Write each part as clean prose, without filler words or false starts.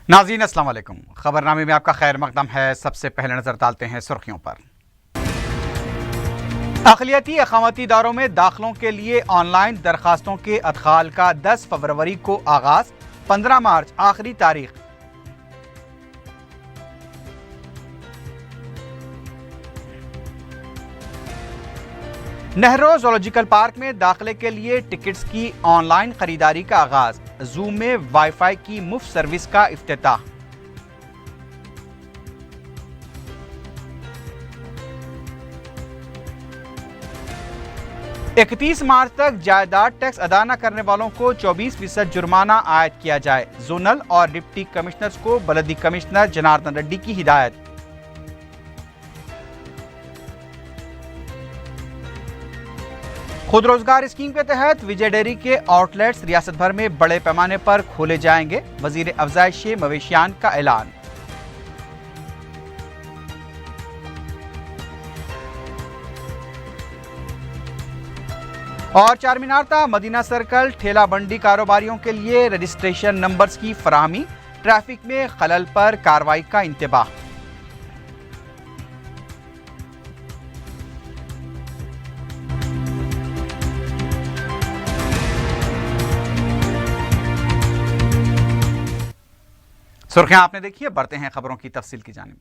नाज़रीन अस्सलाम वालेकुम। खबरनामे में आपका खैर मकदम है। सबसे पहले नजर डालते हैं सुर्खियों पर। अक़लियती अक़ामती इदारों में दाखिलों के लिए ऑनलाइन दरखास्तों के अदखाल का 10 फरवरी को आगाज, 15 मार्च आखिरी तारीख। नेहरू ज़ूलॉजिकल पार्क में दाखिले के लिए टिकट्स की ऑनलाइन खरीदारी का आगाज, जू में वाईफाई की मुफ्त सर्विस का इफ्तिताह। इकतीस मार्च तक जायदाद टैक्स अदा न करने वालों को 24% जुर्माना आयद किया जाए। जोनल और डिप्टी कमिश्नर्स को बलदी कमिश्नर जनार्दन रेड्डी की हिदायत। खुद रोजगार स्कीम के तहत विजय डेयरी के आउटलेट्स रियासत भर में बड़े पैमाने पर खोले जाएंगे। वजीर अफजाइश मवेशियान का ऐलान। और चारमीनार मदीना सर्कल ठेला बंडी कारोबारियों के लिए रजिस्ट्रेशन नंबर्स की फराहमी, ट्रैफिक में खलल पर कार्रवाई का इंतबाह। सुर्खियां आपने देखी है, बढ़ते हैं खबरों की तफसील की जानिब।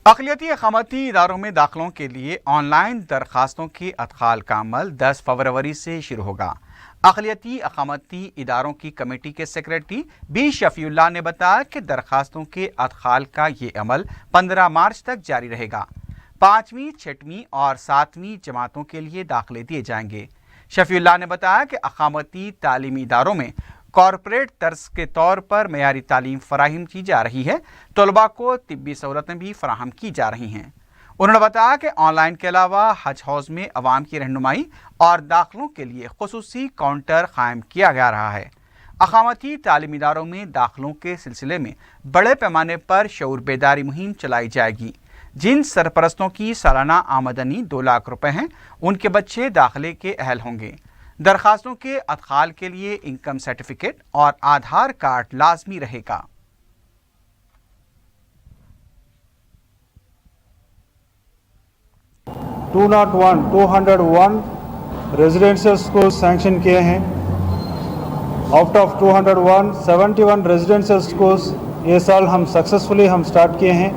अक़लियती अक़ामती इदारों में दाखिलों के लिए ऑनलाइन दरखास्तों के अदखाल का अमल 10 फरवरी से शुरू होगा। अक़लियती अक़ामती इदारों की कमेटी के सेक्रेटरी बी शफीउल्लाह ने बताया कि दरखास्तों के अदखाल का ये अमल 15 मार्च तक जारी रहेगा। 5वीं, 6वीं और 7वीं जमातों के लिए दाखिले दिए जाएंगे। शफीउल्लाह ने बताया कि अक़ामती तालीमी इदारों में कॉरपोरेट तर्ज के तौर पर मयारी तालीम फराहम की जा रही है। तलबा को तिब्बी सहूलतें भी फराहम की जा रही हैं। उन्होंने बताया कि ऑनलाइन के अलावा हज हाउस में अवाम की रहनुमाई और दाखिलों के लिए खुसूसी काउंटर कायम किया जा रहा है। अक़ामती तालीमी इदारों में दाखिलों के सिलसिले में बड़े पैमाने पर शऊर बेदारी मुहिम चलाई जाएगी। जिन सरपरस्तों की सालाना आमदनी 2 लाख रुपए हैं, उनके बच्चे दाखिले के अहल होंगे। दरखास्तों के अदखाल के लिए इनकम सर्टिफिकेट और आधार कार्ड लाजमी रहेगा। टू 201 रेजिडेंशियल स्कूल सैंक्शन किए हैं। आउट ऑफ 201, 71 रेजिडेंशियल स्कूल्स ये साल हम सक्सेसफुली स्टार्ट किए हैं।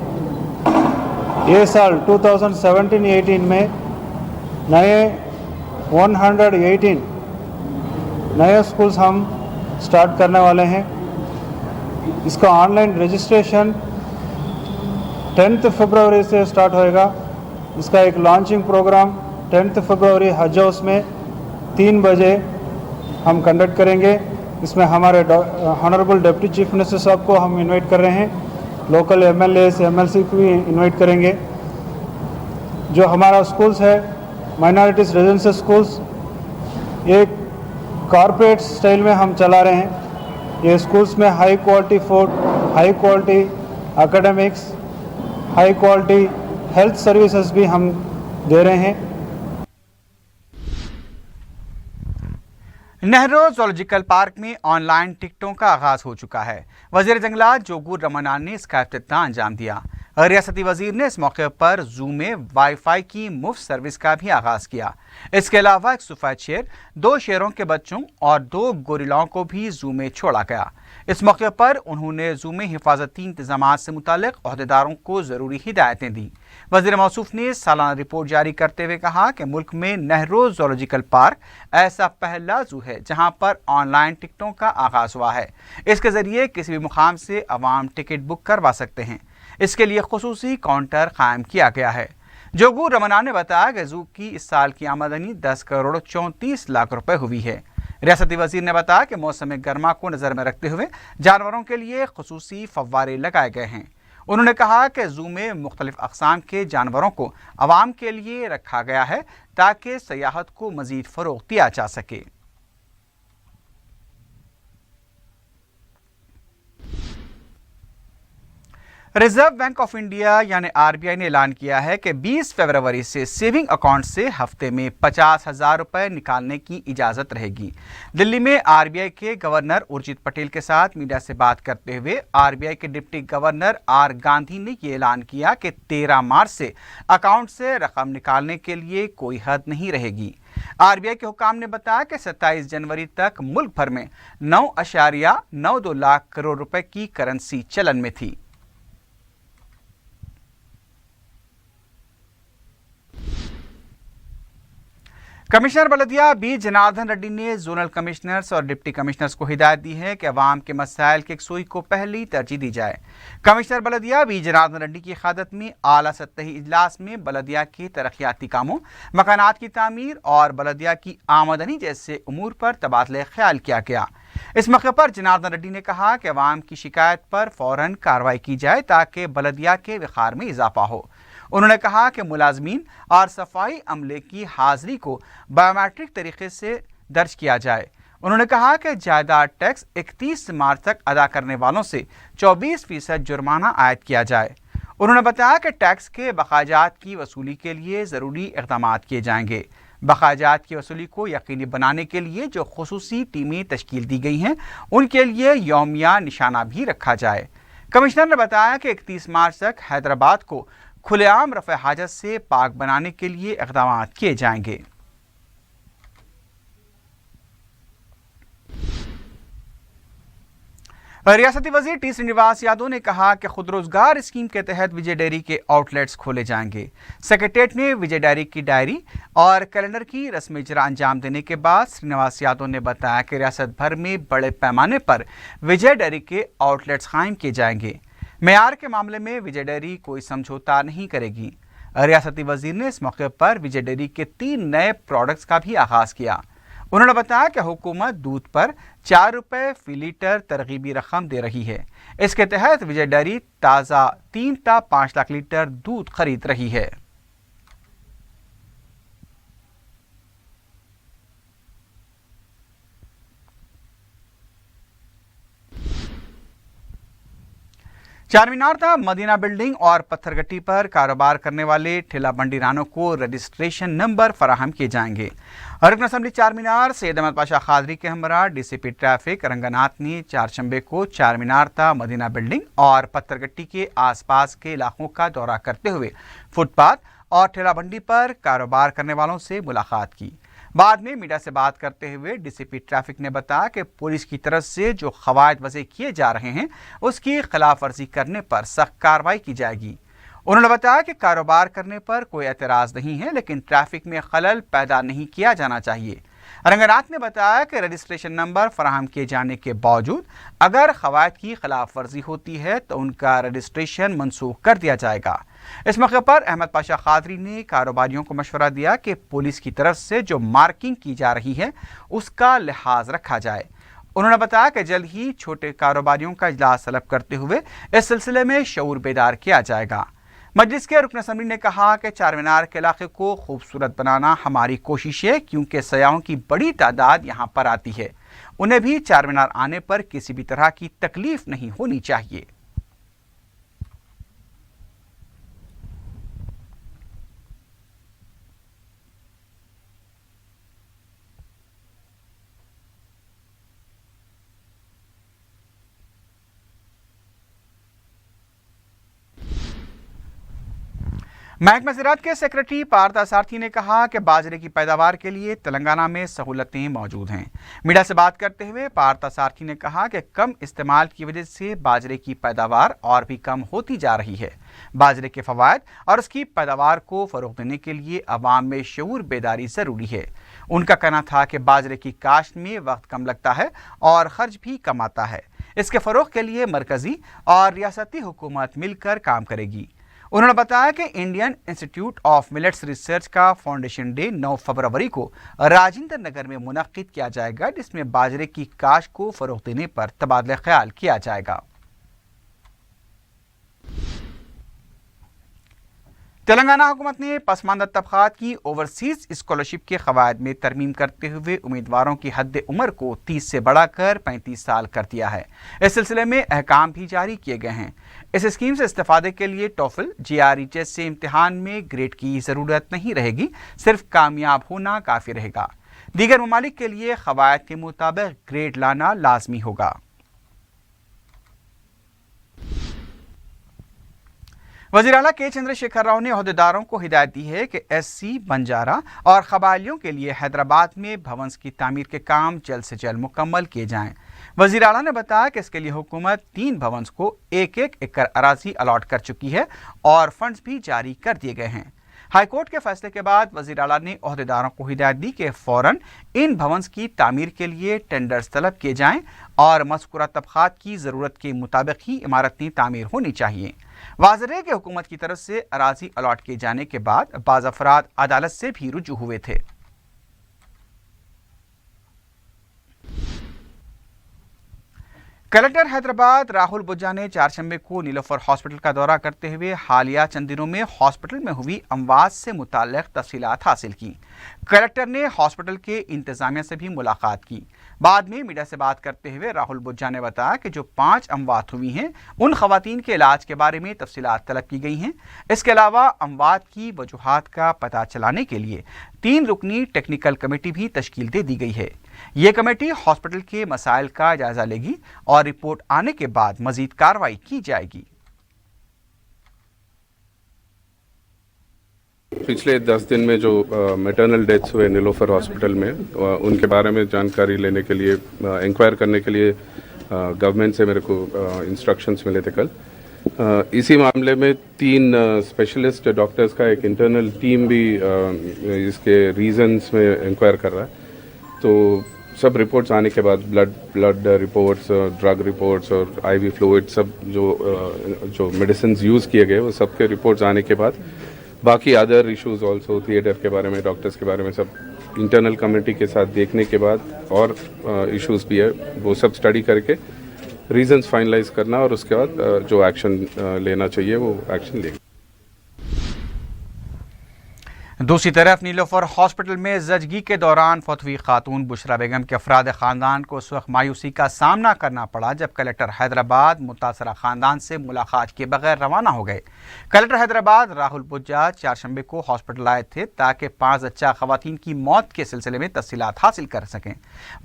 ये साल 2017-18 में नए 118 नए स्कूल्स हम स्टार्ट करने वाले हैं। इसका ऑनलाइन रजिस्ट्रेशन 10 फरवरी से स्टार्ट होएगा। इसका एक लॉन्चिंग प्रोग्राम 10 फरवरी हज हाउस में 3 बजे हम कंडक्ट करेंगे। इसमें हमारे ऑनरेबल डिप्टी चीफ मिनिस्टर साहब को हम इनवाइट कर रहे हैं। लोकल MLAs MLC को भी इनवाइट करेंगे। जो हमारा स्कूल्स है माइनॉरिटीज़ रेजिडेंशियल स्कूल्स, एक कॉरपोरेट स्टाइल में हम चला रहे हैं। ये स्कूल्स में high quality food, high quality academics, high quality health services भी हम दे रहे हैं। नेहरू ज़ूलॉजिकल पार्क में ऑनलाइन टिकटों का आगाज हो चुका है। वज़ीर जंगलात जोगुर रमनान ने इसका इफ्तिताह अंजाम दिया। रियासती वजीर ने इस मौके पर जू में वाईफाई की मुफ्त सर्विस का भी आगाज किया। इसके अलावा एक सफेद शेर, 2 शेरों के बच्चों और 2 गोरिल्लाओं को भी जू में छोड़ा गया। इस मौके पर उन्होंने जू में हिफाजती इंतजाम से मुतालिक अहदेदारों को ज़रूरी हिदायतें दी। वज़ीर मौसूफ ने सालाना रिपोर्ट जारी करते हुए कहा कि मुल्क में नेहरू ज़ूलॉजिकल पार्क ऐसा पहला जू है जहां पर ऑनलाइन टिकटों का आगाज हुआ है। इसके जरिए किसी भी मुकाम से अवाम टिकट बुक करवा सकते हैं। इसके लिए खुसूसी काउंटर कायम किया गया है। जोगुर रमनान ने बताया कि जू की इस साल की आमदनी 10 करोड़ 34 लाख रुपए हुई है। रियासती वजीर ने बताया कि मौसम गर्मा को नजर में रखते हुए जानवरों के लिए खुसूसी फव्वारे लगाए गए हैं। उन्होंने कहा कि जू में मुख्तलिफ अक़साम के जानवरों को आवाम के लिए रखा गया है ताकि सयाहत को मजीद फ़रोग़ दिया जा सके। रिजर्व बैंक ऑफ इंडिया यानी आरबीआई ने ऐलान किया है कि 20 फरवरी से सेविंग अकाउंट से हफ्ते में 50,000 रुपए निकालने की इजाज़त रहेगी। दिल्ली में आरबीआई के गवर्नर उर्जित पटेल के साथ मीडिया से बात करते हुए आरबीआई के डिप्टी गवर्नर आर गांधी ने ये ऐलान किया कि 13 मार्च से अकाउंट से रकम निकालने के लिए कोई हद नहीं रहेगी। आरबीआई के हुकाम ने बताया कि 27 जनवरी तक मुल्क भर में 9.92 लाख करोड़ रुपए की करेंसी चलन में थी। कमिश्नर बलदिया बी जनार्दन रेड्डी ने जोनल कमिश्नर्स और डिप्टी कमिश्नर्स को हिदायत दी है कि अवाम के मसाइल के यकसुई को पहली तरजीह दी जाए। कमिश्नर बलदिया बी जनार्दन रेड्डी की क़यादत में आला सतही इजलास में बलदिया के तरक्याती कामों, मकानात की तामीर और बलदिया की आमदनी जैसे उमूर पर तबादला ख्याल किया गया। इस मौके पर जनार्दन रेड्डी ने कहा कि अवाम की शिकायत पर फौरन कार्रवाई की जाए ताकि बलदिया के वक़ार में इजाफा हो। उन्होंने कहा कि मुलाजमीन और सफाई अमले की हाजिरी को बायोमेट्रिक तरीके से दर्ज किया जाए। उन्होंने कहा कि जायदाद टैक्स 31 मार्च तक अदा करने वालों से 24% जुर्माना आयद किया जाए। उन्होंने बताया कि टैक्स के बकायाजात की वसूली के लिए ज़रूरी इक़दाम किए जाएंगे। बकायाजात की वसूली को यकीनी बनाने के लिए जो खुसूसी टीमें तश्कील दी गई हैं उनके लिए यौमिया निशाना भी रखा जाए। कमिश्नर ने बताया कि 31 मार्च तक हैदराबाद को खुलेआम रफ़े हाजत से पाक बनाने के लिए इक़दाम किए जाएंगे। रियासती वज़ीर टी श्रीनिवास यादव ने कहा कि खुद रोजगार स्कीम के तहत विजय डेयरी के आउटलेट्स खोले जाएंगे। सेक्रेटेरिएट में विजय डेयरी की डायरी और कैलेंडर की रस्म इजरा अंजाम देने के बाद श्रीनिवास यादव ने बताया कि रियासत भर में बड़े पैमाने पर विजय डेयरी के आउटलेट्स कायम किए जाएंगे। मेयार के मामले में विजय डेयरी कोई समझौता नहीं करेगी। रियासती वज़ीर ने इस मौके पर विजय डेयरी के 3 नए प्रोडक्ट्स का भी आगाज़ किया। उन्होंने बताया कि हुकूमत दूध पर 4 रुपये फी लीटर तरगीबी रकम दे रही है। इसके तहत विजय डेयरी ताज़ा 3 टा 5 लाख लीटर दूध खरीद रही है। चारमीनार था मदीना बिल्डिंग और पत्थरगट्टी पर कारोबार करने वाले ठेला बंडीरानों को रजिस्ट्रेशन नंबर फराहम किए जाएंगे। रुकन असम्बली चारमीनार सैयद अहमद पाशा खादरी के हमरा डीसीपी ट्रैफिक रंगनाथ ने चारशंबे को चारमीनार था मदीना बिल्डिंग और पत्थरगट्टी के आसपास के इलाकों का दौरा करते हुए फुटपाथ और ठेला बंडी पर कारोबार करने वालों से मुलाकात की। बाद में मीडिया से बात करते हुए डीसीपी ट्रैफिक ने बताया कि पुलिस की तरफ से जो क़वायद वज़े किए जा रहे हैं उसकी खिलाफ वर्जी करने पर सख्त कार्रवाई की जाएगी। उन्होंने बताया कि कारोबार करने पर कोई एतराज़ नहीं है, लेकिन ट्रैफिक में खलल पैदा नहीं किया जाना चाहिए। रंगनाथ ने बताया कि रजिस्ट्रेशन नंबर फराहम किए जाने के बावजूद अगर क़वायद की खिलाफ वर्जी होती है तो उनका रजिस्ट्रेशन मनसूख कर दिया जाएगा। इस मौके पर अहमद पाशा खादरी ने कारोबारियों को मशवरा दिया कि पुलिस की तरफ से जो मार्किंग की जा रही है उसका लिहाज रखा जाए। उन्होंने बताया कि जल्द ही छोटे कारोबारियों का इजलास तलब करते हुए इस सिलसिले में शऊर बेदार किया जाएगा। मजलिस के रुकन असम्बली ने कहा कि चारमीनार के इलाके को खूबसूरत बनाना हमारी कोशिश है, क्योंकि सयाहों की बड़ी तादाद यहाँ पर आती है। उन्हें भी चारमीनार आने पर किसी भी तरह की तकलीफ नहीं होनी चाहिए। महकमा ज़राअत के सेक्रेटरी पार्था सारथी ने कहा कि बाजरे की पैदावार के लिए तेलंगाना में सहूलतें मौजूद हैं। मीडिया से बात करते हुए पार्था सारथी ने कहा कि कम इस्तेमाल की वजह से बाजरे की पैदावार और भी कम होती जा रही है। बाजरे के फ़वायद और उसकी पैदावार को फ़रोग़ देने के लिए अवाम में शऊर बेदारी ज़रूरी है। उनका कहना था कि बाजरे की काश्त में वक्त कम लगता है और ख़र्च भी कम आता है। इसके फ़रोग़ के लिए मरकज़ी और रियासती हुकूमत मिलकर काम करेगी। उन्होंने बताया कि Indian institute of millets research का फाउंडेशन डे 9 फरवरी को राजेंद्र नगर में मुनक्किद किया जाएगा, जिसमें बाजरे की काश्त को फ़रोग़ देने पर तबादला ख्याल किया जाएगा। تلنگانہ حکومت نے پسماندہ طبقات کی اوورسیز اسکالرشپ کے قواعد میں ترمیم کرتے ہوئے امیدواروں کی حد عمر کو 30 سے بڑھا کر 35 سال کر دیا ہے۔ اس سلسلے میں احکام بھی جاری کیے گئے ہیں۔ اس اسکیم سے استفادے کے لیے ٹوفل GRE جیسے امتحان میں گریڈ کی ضرورت نہیں رہے گی، صرف کامیاب ہونا کافی رہے گا۔ دیگر ممالک کے لیے قواعد کے مطابق گریڈ لانا لازمی ہوگا۔ وزیر اعلیٰ کے چندر شیکھر راؤ نے عہدیداروں کو ہدایت دی ہے کہ SC، بنجارہ اور قبائلیوں کے لیے حیدرآباد میں بھونس کی تعمیر کے کام جلد سے جلد مکمل کیے جائیں۔ وزیر اعلیٰ نے بتایا کہ اس کے لیے حکومت 3 بھونس کو 1-1 ایکڑ اراضی الاٹ کر چکی ہے اور فنڈز بھی جاری کر دیے گئے ہیں۔ ہائی کورٹ کے فیصلے کے بعد وزیر اعلیٰ نے عہدیداروں کو ہدایت دی کہ فوراً ان بھونس کی تعمیر کے لیے ٹینڈرز طلب کیے جائیں اور مذکورہ طبقات کی ضرورت کے مطابق ہی عمارتیں تعمیر ہونی چاہیے۔ واضح ہے کہ حکومت کی طرف سے اراضی الاٹ کیے جانے کے بعد بعض افراد عدالت سے بھی رجوع ہوئے تھے۔ کلکٹر حیدرآباد راہل بجا نے چہارشنبے کو نیلوفر ہاسپٹل کا دورہ کرتے ہوئے حالیہ چند دنوں میں ہاسپٹل میں ہوئی اموات سے متعلق تفصیلات حاصل کی۔ کلکٹر نے ہاسپٹل کے انتظامیہ سے بھی ملاقات کی۔ بعد میں میڈیا سے بات کرتے ہوئے راہل بجا نے بتایا کہ جو 5 اموات ہوئی ہیں ان خواتین کے علاج کے بارے میں تفصیلات طلب کی گئی ہیں۔ اس کے علاوہ اموات کی وجوہات کا پتہ چلانے کے لیے 3 رکنی ٹیکنیکل کمیٹی بھی تشکیل دے دی گئی ہے۔ یہ کمیٹی ہاسپٹل کے مسائل کا جائزہ لے گی اور رپورٹ آنے کے بعد مزید کارروائی کی جائے گی۔ پچھلے 10 دن میں جو میٹرنل ڈیتھس ہوئے نیلوفر ہاسپٹل میں ان کے بارے میں جانکاری لینے کے لیے انکوائر کرنے کے لیے گورنمنٹ سے میرے کو انسٹرکشنز ملے تھے کل۔ اسی معاملے میں 3 اسپیشلسٹ ڈاکٹرز کا ایک انٹرنل ٹیم بھی اس کے ریزنز میں انکوائر کر رہا ہے۔ تو سب رپورٹس آنے کے بعد بلڈ رپورٹس، ڈرگ رپورٹس اور IV فلوئڈ سب جو میڈیسنز یوز کیے گئے وہ سب کے رپورٹس آنے کے بعد باقی ادر ایشوز آلسو تھیٹر کے بارے میں، ڈاکٹرز کے بارے میں سب انٹرنل کمیٹی کے ساتھ دیکھنے کے بعد اور ایشوز بھی ہے وہ سب اسٹڈی کر کے ریزنز فائنلائز کرنا اور اس کے بعد جو ایکشن لینا چاہیے وہ ایکشن لے گا۔ دوسری طرف نیلوفر ہاسپٹل میں زچگی کے دوران فوت ہوئی خاتون بشرا بیگم کے افراد خاندان کو اس وقت مایوسی کا سامنا کرنا پڑا جب کلکٹر حیدرآباد متاثرہ خاندان سے ملاقات کے بغیر روانہ ہو گئے۔ کلکٹر حیدرآباد راہل بجا چہارشنبے کو ہاسپٹل آئے تھے تاکہ 5 زچہ خواتین کی موت کے سلسلے میں تفصیلات حاصل کر سکیں۔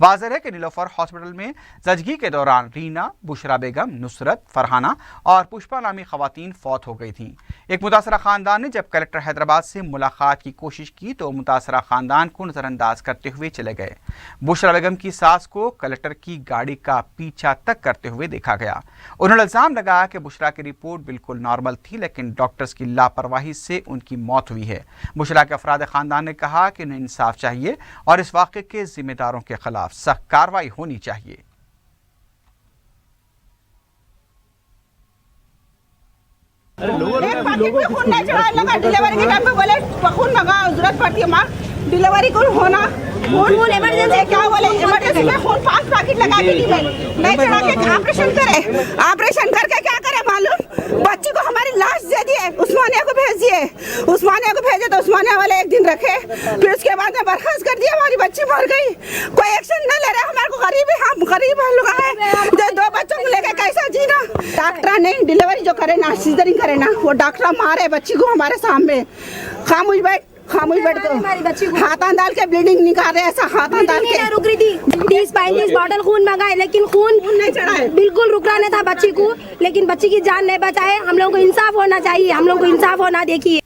واضح ہے کہ نیلوفر ہاسپٹل میں زچگی کے دوران رینا، بشرا بیگم، نصرت، فرحانہ اور پشپا نامی خواتین فوت ہو گئی تھیں۔ ایک متاثرہ خاندان نے جب کلکٹر حیدرآباد سے ملاقات کی کوشش کی تو متاثرہ خاندان کو نظر انداز کرتے ہوئے چلے گئے۔ بشرا بیگم کی ساس کو کلکٹر کی گاڑی کا پیچھا تک کرتے ہوئے دیکھا گیا۔ انہوں نے الزام لگایا کہ بشرا کی رپورٹ بالکل نارمل تھی لیکن ڈاکٹرز کی لاپرواہی سے ان کی موت ہوئی ہے۔ بشرا کے افراد خاندان نے کہا کہ انہیں انصاف چاہیے اور اس واقعے کے ذمہ داروں کے خلاف سخت کارروائی ہونی چاہیے۔ ایک باقی پہ خون نہیں چڑھا لگا ڈیلیوری کے ٹائم پہ بولے خون منگا ضرورت پڑتی ہے ماں ڈیلیوری کو ہونا خون ایمرجنسی کیا بولے ایمرجنسی میں خون 5 پیکٹ لگا کے دی نہیں چڑھا کے آپریشن کر کے کیا کرے معلوم بچی کو ہماری لاش دے دیے عثمانیہ کو بھیج دیے عثمانیہ کو بھیجے تو عثمانیہ والے 1 دن رکھے پھر اس کے بعد میں برخاست کر دیا ہماری بچی مر گئی کوئی ایکشن نہ لے رہا ہمارے کو غریب ہے ہم غریب لوگ ہیں 2 بچوں کو لے کے کیسا جینا ڈاکٹر نہیں ڈیلیوری جو کرے نا سیزرنگ کرے نا وہ ڈاکٹر مارے بچی کو ہمارے سامنے خاموش بیٹھ کو ہاتھاں ڈال کے بلیڈنگ نکال رہے ایسا ہاتھاں ڈال کے رک رہی تھی 30-35 باٹل خون منگائے لیکن خون نہیں چڑھا ہے بالکل رکنا نہیں تھا بچی کو لیکن بچی کی جان نہیں بچائے ہم لوگوں کو انصاف ہونا چاہیے ہم لوگوں کو انصاف ہونا دیکھیے۔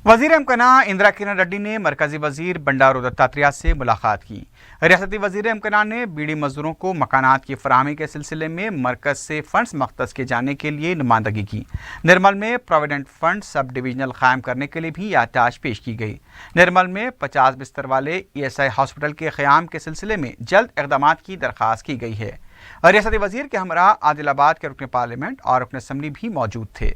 وزیر امکنہ اندرا کرن ریڈی نے مرکزی وزیر بنڈارو دتاتریہ سے ملاقات کی۔ ریاستی وزیر امکنہ نے بیڑی مزدوروں کو مکانات کی فراہمی کے سلسلے میں مرکز سے فنڈز مختص کیے جانے کے لیے نمائندگی کی۔ نرمل میں پروویڈنٹ فنڈ سب ڈویژنل قائم کرنے کے لیے بھی یادداشت پیش کی گئی۔ نرمل میں 50 بستر والے ESI ہاسپٹل کے قیام کے سلسلے میں جلد اقدامات کی درخواست کی گئی ہے۔ ریاستی وزیر کے ہمراہ عادل آباد کے رکن پارلیمنٹ اور رکن اسمبلی بھی موجود تھے۔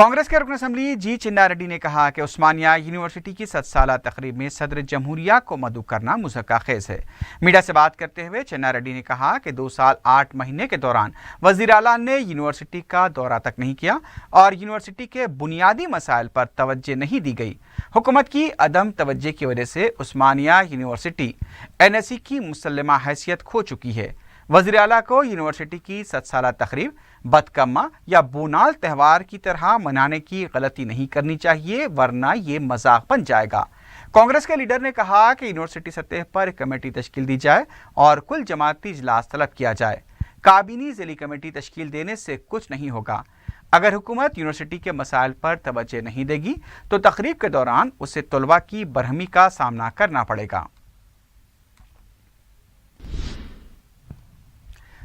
कांग्रेस के रुकन असम्बली जी चिन्ना रेड्डी ने कहा कि उस्मानिया यूनिवर्सिटी की 7 साला तकरीब में सदर जमहूरिया को मदऊ करना मुज़क्का-खेज़ है। मीडिया से बात करते हुए चिन्ना रेड्डी ने कहा कि 2 साल 8 महीने के दौरान वज़ीर आला ने यूनिवर्सिटी का दौरा तक नहीं किया और यूनिवर्सिटी के बुनियादी मसाइल पर तवज्जो नहीं दी गई। हुकूमत की अदम तवज्जो की वजह से उस्मानिया यूनिवर्सिटी NSE की मुसल्लमा हैसियत खो चुकी है। वज़ीर आला को यूनिवर्सिटी की 7 साला तकरीब बदकम्मा या बोनाल त्यौहार की तरह मनाने की गलती नहीं करनी चाहिए, वरना ये मजाक बन जाएगा। कांग्रेस के लीडर ने कहा कि यूनिवर्सिटी सतह पर एक कमेटी तश्कील दी जाए और कुल जमाती इजलास तलब किया जाए। काबीनी ज़िली कमेटी तश्कील देने से कुछ नहीं होगा। अगर हुकूमत यूनिवर्सिटी के मसाइल पर तवज्जो नहीं देगी तो तकरीब के दौरान उसे तलबा की बरहमी का सामना करना पड़ेगा।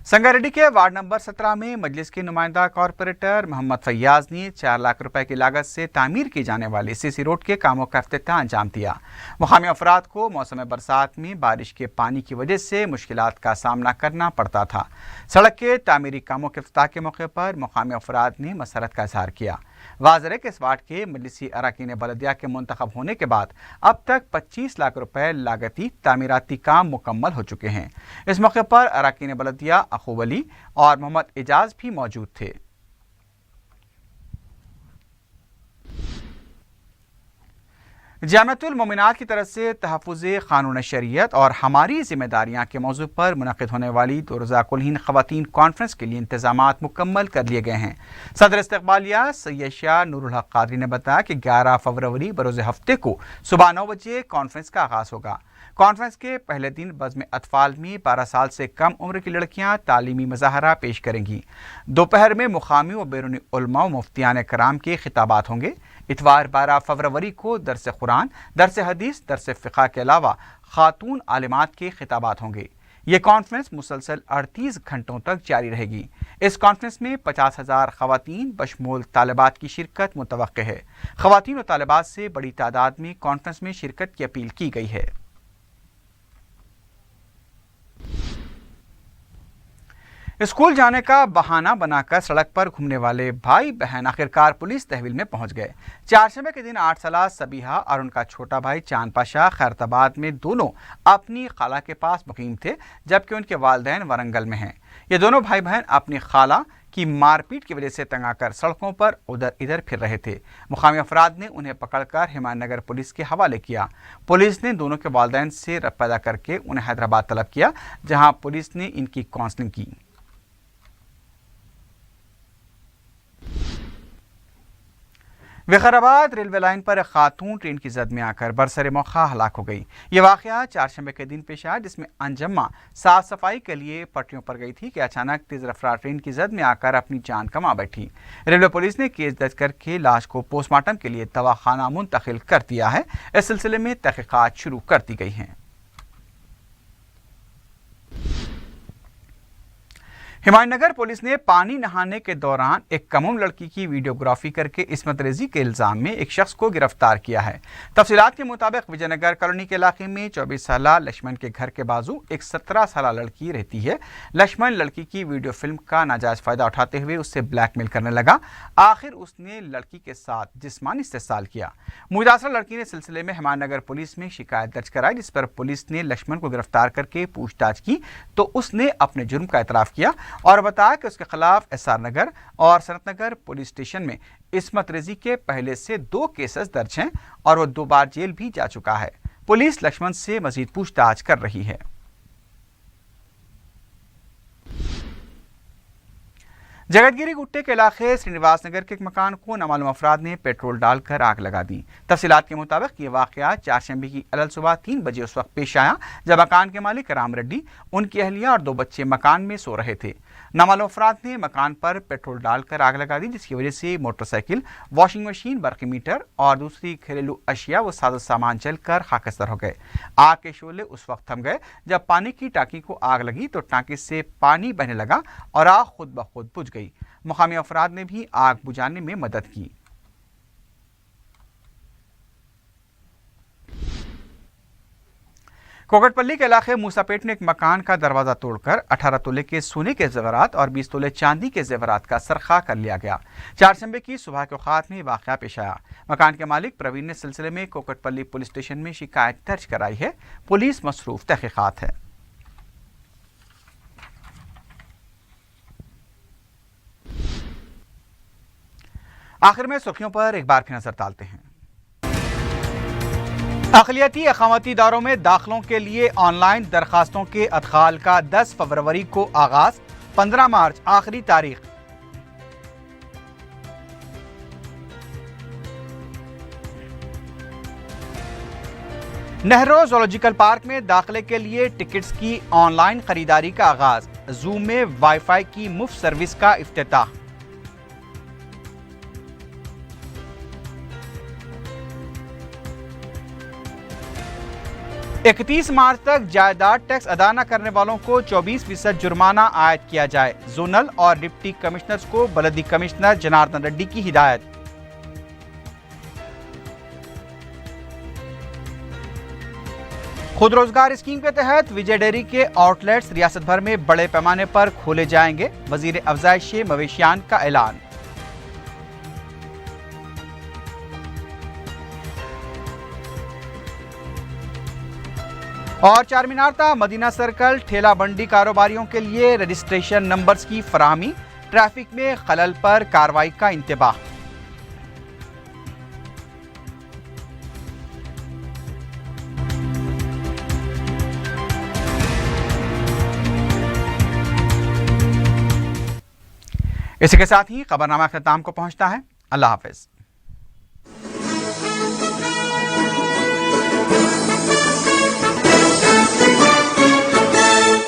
संगारेड्डी के वार्ड नंबर 17 में मजलिस के नुमाइंदा कॉरपोरेटर मोहम्मद फैयाज ने 4 लाख रुपए की लागत से तामीर की जाने वाली सीसी रोड के कामों का इफ्तिताह अंजाम दिया। मुकामी अफराद को मौसम बरसात में बारिश के पानी की वजह से मुश्किलात का सामना करना पड़ता था। सड़क के तामीरी कामों के इफ्तिताह के मौके पर मुकामी अफराद ने मसरत का इजहार किया। वाज़ेह है कि इस वार्ड के मजलिसी अरकान बलदिया के मुंतखब होने के बाद अब तक 25 लाख रुपए लागती तामीराती काम मुकम्मल हो चुके हैं। इस मौके पर अरकान बलदिया अखूब अली और मोहम्मद एजाज भी मौजूद थे। जामिअतुल मोमिनात की तरफ से तहफ़्फ़ुज़े क़ानून शरीयत और हमारी जिम्मेदारियाँ के मौजू पर मुनक़िद होने वाली 2 रोज़ा कुलहीन ख़वातीन कॉन्फ्रेंस के लिए इंतज़ामात मुकम्मल कर लिए गए हैं। सदर इस्तक़बालिया सैयद शाह नूरुल हक़ क़ादरी ने बताया कि 11 फरवरी बरोज़ हफ्ते को सुबह 9 बजे कॉन्फ्रेंस का आगाज़ होगा। कॉन्फ्रेंस के पहले दिन बज़्म अतफ़ाल में 12 साल से कम उम्र की लड़कियां तालीमी मुज़ाहरा पेश करेंगी। दोपहर में मुक़ामी व बैरूनी उलमा व मुफ्तियान कराम के खिताबात होंगे। इतवार 12 फरवरी को दरस कुरान, दरस हदीस, दरस फ़िक़्ह के अलावा खातून आलिमात के खिताबात होंगे। ये कॉन्फ्रेंस मुसलसल 38 घंटों तक जारी रहेगी। इस कॉन्फ्रेंस में 50,000 ख़वातीन बशमूल तालिबात की शिरकत मुतवक्के है। ख़वातीन व तालिबात से बड़ी तादाद में कॉन्फ्रेंस में शिरकत की अपील की गई है। स्कूल जाने का बहाना बनाकर सड़क पर घूमने वाले भाई बहन आखिरकार पुलिस तहवील में पहुंच गए। चारशंबे के दिन 8 साला सबीहा और उनका छोटा भाई चांद पाशा खैरताबाद में दोनों अपनी खाला के पास मुकीम थे, जबकि उनके वालिदैन वरंगल में हैं। ये दोनों भाई बहन अपनी खाला की मारपीट की वजह से तंग आकर सड़कों पर उधर इधर फिर रहे थे। मुकामी अफराद ने उन्हें पकड़कर हिमायतनगर पुलिस के हवाले किया। पुलिस ने दोनों के वालिदैन से रब्त पैदा करके उन्हें हैदराबाद तलब किया, जहाँ पुलिस ने इनकी काउंसलिंग की। विकाराबाद रेलवे लाइन पर एक खातून ट्रेन की जद में आकर बरसरे मौका हलाक हो गई। ये वाक़या चारशंबे के दिन पेश आया, जिसमें अंजम्मा साफ सफाई के लिए पटरियों पर गई थी कि अचानक तेज रफ्तार ट्रेन की जद में आकर अपनी जान गंवा बैठी। रेलवे पुलिस ने केस दर्ज करके लाश को पोस्टमार्टम के लिए दवाखाना मुंतकिल कर दिया है। इस सिलसिले में तहकीकात शुरू कर दी गई हैं। हिमायतनगर पुलिस ने पानी नहाने के दौरान एक कम उम्र लड़की की वीडियोग्राफी करके इस्मत रेजी के इल्जाम में एक शख्स को गिरफ्तार किया है। तफसीलात के मुताबिक विजयनगर कॉलोनी के इलाके में 24 साला लक्ष्मण के घर के बाजू एक 17 साला लड़की रहती है। लक्ष्मण लड़की की वीडियो फिल्म का नाजायज फायदा उठाते हुए उससे ब्लैकमेल करने लगा। आखिर उसने लड़की के साथ जिस्मानी इस्तेसाल किया। मुतासरा लड़की ने सिलसिले में हिमायतनगर पुलिस में शिकायत दर्ज कराई, जिस पर पुलिस ने लक्ष्मण को गिरफ्तार करके पूछताछ की तो उसने अपने जुर्म का एतराफ़ किया और बताया कि उसके खिलाफ SR नगर और सनत नगर पुलिस स्टेशन में इस्मत रेजी के पहले से 2 केसेस दर्ज हैं और वो 2 बार जेल भी जा चुका है। पुलिस लक्ष्मण से मजीद पूछताछ कर रही है। जगतगिरी गुट्टे के इलाके श्रीनिवास नगर के एक मकान को नामालूम अफराद ने पेट्रोल डालकर आग लगा दी। तफसीलात के मुताबिक ये वाक़या चारशंबे की अलल सुबह 3 बजे उस वक्त पेश आया जब मकान के मालिक राम रेड्डी, उनकी अहलिया और 2 बच्चे मकान में सो रहे थे। नामालूम अफराद ने मकान पर पेट्रोल डालकर आग लगा दी, जिसकी वजह से मोटरसाइकिल, वॉशिंग मशीन, बरक़ी मीटर और दूसरी घरेलू अशिया व साजो सामान जलकर खाकस्तर हो गए। आग के शोले उस वक्त थम गए जब पानी की टांकी को आग लगी तो टांकी से पानी बहने लगा और आग खुद ब खुद बुझ गई। मुकामी अफराद ने भी आग बुझाने में मदद की। कोकटपल्ली के इलाके मूसापेट में एक मकान का दरवाजा तोड़कर 18 तोले के सोने के जेवरात और 20 तोले चांदी के जेवरात का सरखा कर लिया गया। चारशंबे की सुबह के औकात में वाकया पेश आया। मकान के मालिक प्रवीण ने सिलसिले में कोकटपल्ली पुलिस स्टेशन में शिकायत दर्ज कराई है। पुलिस मसरूफ तहकीकात है। आखिर में सुर्खियों पर एक बार फिर नजर डालते हैं। अक़लियती अक़ामती इदारों में दाखिलों के लिए ऑनलाइन दरखास्तों के अदखाल का 10 फरवरी को आगाज, 15 मार्च आखिरी तारीख। नेहरू ज़ूलॉजिकल पार्क में दाखिले के लिए टिकट्स की ऑनलाइन खरीदारी का आगाज, जू में वाईफाई की मुफ्त सर्विस का इफ्तिताह। इकतीस मार्च तक जायदाद टैक्स अदा न करने वालों को 24% जुर्माना आयद किया जाए। जोनल और डिप्टी कमिश्नर्स को बलदी कमिश्नर जनार्दन रेड्डी की हिदायत। खुद रोजगार स्कीम के तहत विजय डेयरी के आउटलेट्स रियासत भर में बड़े पैमाने पर खोले जाएंगे। वजीर अफजाइश मवेशियान का ऐलान। और चारमीनार ता मदीना सर्कल ठेला बंडी कारोबारियों के लिए रजिस्ट्रेशन नंबर्स की फराहमी, ट्रैफिक में खलल पर कार्रवाई का इंतबाह। इसी के साथ ही खबरनामा अख्ताम को पहुंचता है। अल्लाह हाफिज।